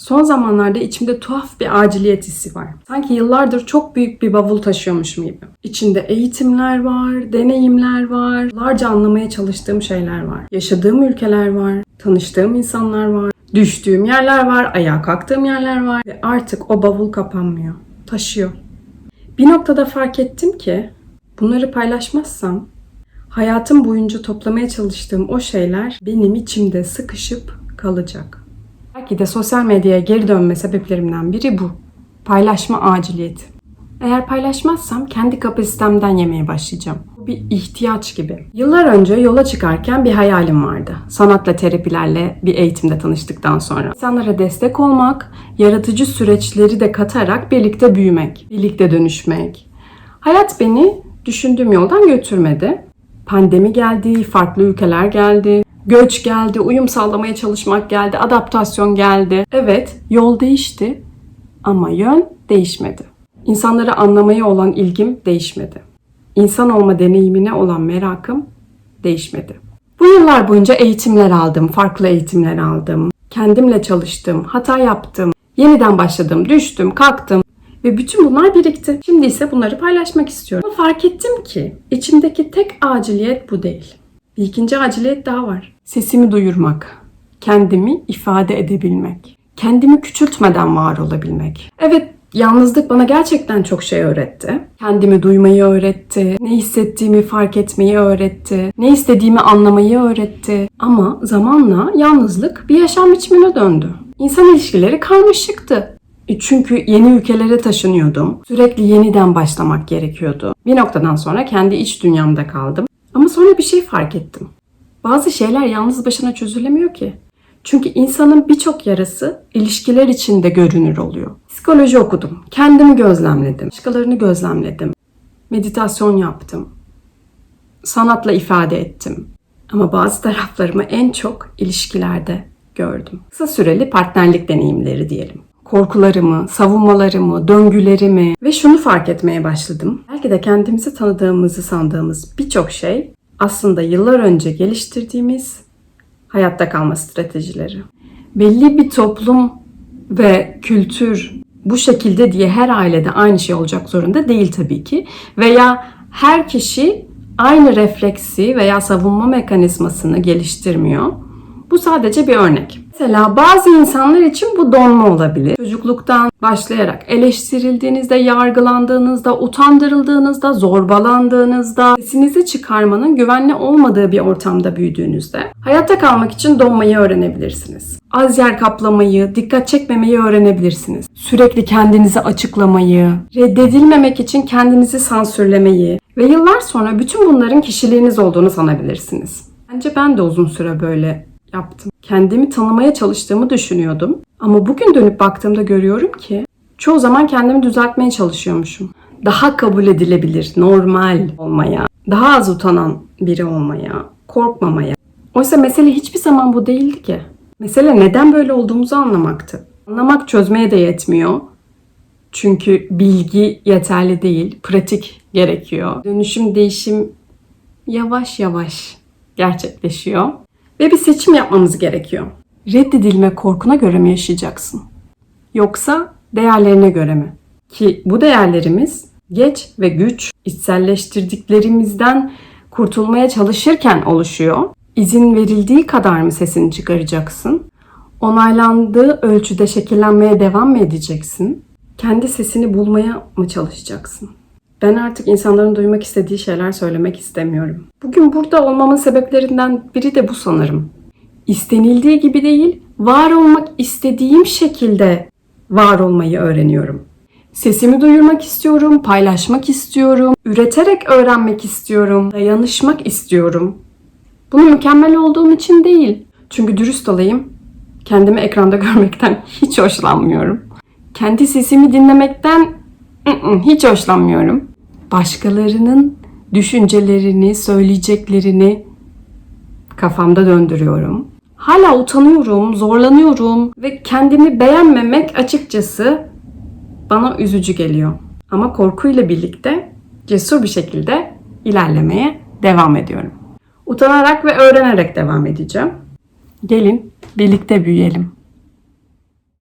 Son zamanlarda içimde tuhaf bir aciliyet hissi var. Sanki yıllardır çok büyük bir bavul taşıyormuşum gibi. İçinde eğitimler var, deneyimler var, yıllarca anlamaya çalıştığım şeyler var. Yaşadığım ülkeler var, tanıştığım insanlar var, düştüğüm yerler var, ayağa kalktığım yerler var ve artık o bavul kapanmıyor, taşıyor. Bir noktada fark ettim ki bunları paylaşmazsam hayatım boyunca toplamaya çalıştığım o şeyler benim içimde sıkışıp kalacak. Belki de sosyal medyaya geri dönme sebeplerimden biri bu. Paylaşma aciliyeti. Eğer paylaşmazsam kendi kapasitemden yemeye başlayacağım. Bu bir ihtiyaç gibi. Yıllar önce yola çıkarken bir hayalim vardı. Sanatla terapilerle bir eğitimde tanıştıktan sonra. İnsanlara destek olmak, yaratıcı süreçleri de katarak birlikte büyümek, birlikte dönüşmek. Hayat beni düşündüğüm yoldan götürmedi. Pandemi geldi, farklı ülkeler geldi. Göç geldi, uyum sağlamaya çalışmak geldi, adaptasyon geldi. Evet, yol değişti ama yön değişmedi. İnsanları anlamaya olan ilgim değişmedi. İnsan olma deneyimine olan merakım değişmedi. Bu yıllar boyunca eğitimler aldım, farklı eğitimler aldım. Kendimle çalıştım, hata yaptım, yeniden başladım, düştüm, kalktım ve bütün bunlar birikti. Şimdi ise bunları paylaşmak istiyorum. Ama fark ettim ki içimdeki tek aciliyet bu değil. Bir ikinci aciliyet daha var. Sesimi duyurmak, kendimi ifade edebilmek, kendimi küçültmeden var olabilmek. Evet, yalnızlık bana gerçekten çok şey öğretti. Kendimi duymayı öğretti, ne hissettiğimi fark etmeyi öğretti, ne istediğimi anlamayı öğretti. Ama zamanla yalnızlık bir yaşam biçimine döndü. İnsan ilişkileri karmaşıktı. Çünkü yeni ülkelere taşınıyordum. Sürekli yeniden başlamak gerekiyordu. Bir noktadan sonra kendi iç dünyamda kaldım. Ama sonra bir şey fark ettim. Bazı şeyler yalnız başına çözülemiyor ki. Çünkü insanın birçok yarası ilişkiler içinde görünür oluyor. Psikoloji okudum, kendimi gözlemledim, başkalarını gözlemledim, meditasyon yaptım, sanatla ifade ettim. Ama bazı taraflarımı en çok ilişkilerde gördüm. Kısa süreli partnerlik deneyimleri diyelim. Korkularımı, savunmalarımı, döngülerimi ve şunu fark etmeye başladım. Belki de kendimizi tanıdığımızı sandığımız birçok şey aslında yıllar önce geliştirdiğimiz hayatta kalma stratejileri. Belli bir toplum ve kültür bu şekilde diye her ailede aynı şey olacak zorunda değil tabii ki. Veya her kişi aynı refleksi veya savunma mekanizmasını geliştirmiyor. Bu sadece bir örnek. Mesela bazı insanlar için bu donma olabilir. Çocukluktan başlayarak eleştirildiğinizde, yargılandığınızda, utandırıldığınızda, zorbalandığınızda, sesinizi çıkarmanın güvenli olmadığı bir ortamda büyüdüğünüzde hayatta kalmak için donmayı öğrenebilirsiniz. Az yer kaplamayı, dikkat çekmemeyi öğrenebilirsiniz. Sürekli kendinizi açıklamayı, reddedilmemek için kendinizi sansürlemeyi ve yıllar sonra bütün bunların kişiliğiniz olduğunu sanabilirsiniz. Bence ben de uzun süre böyle yaptım. Kendimi tanımaya çalıştığımı düşünüyordum. Ama bugün dönüp baktığımda görüyorum ki çoğu zaman kendimi düzeltmeye çalışıyormuşum. Daha kabul edilebilir, normal olmaya, daha az utanan biri olmaya, korkmamaya. Oysa mesele hiçbir zaman bu değildi ki. Mesele neden böyle olduğumuzu anlamaktı. Anlamak çözmeye de yetmiyor. Çünkü bilgi yeterli değil, pratik gerekiyor. Dönüşüm, değişim yavaş yavaş gerçekleşiyor. Ve bir seçim yapmamız gerekiyor. Reddedilme korkuna göre mi yaşayacaksın? Yoksa değerlerine göre mi? Ki bu değerlerimiz geç ve güç içselleştirdiklerimizden kurtulmaya çalışırken oluşuyor. İzin verildiği kadar mı sesini çıkaracaksın? Onaylandığı ölçüde şekillenmeye devam mı edeceksin? Kendi sesini bulmaya mı çalışacaksın? Ben artık insanların duymak istediği şeyler söylemek istemiyorum. Bugün burada olmamın sebeplerinden biri de bu sanırım. İstenildiği gibi değil, var olmak istediğim şekilde var olmayı öğreniyorum. Sesimi duyurmak istiyorum, paylaşmak istiyorum, üreterek öğrenmek istiyorum, dayanışmak istiyorum. Bunu mükemmel olduğum için değil. Çünkü dürüst olayım, kendimi ekranda görmekten hiç hoşlanmıyorum. Kendi sesimi dinlemekten hiç hoşlanmıyorum. Başkalarının düşüncelerini, söyleyeceklerini kafamda döndürüyorum. Hala utanıyorum, zorlanıyorum ve kendimi beğenmemek açıkçası bana üzücü geliyor. Ama korkuyla birlikte cesur bir şekilde ilerlemeye devam ediyorum. Utanarak ve öğrenerek devam edeceğim. Gelin birlikte büyüyelim.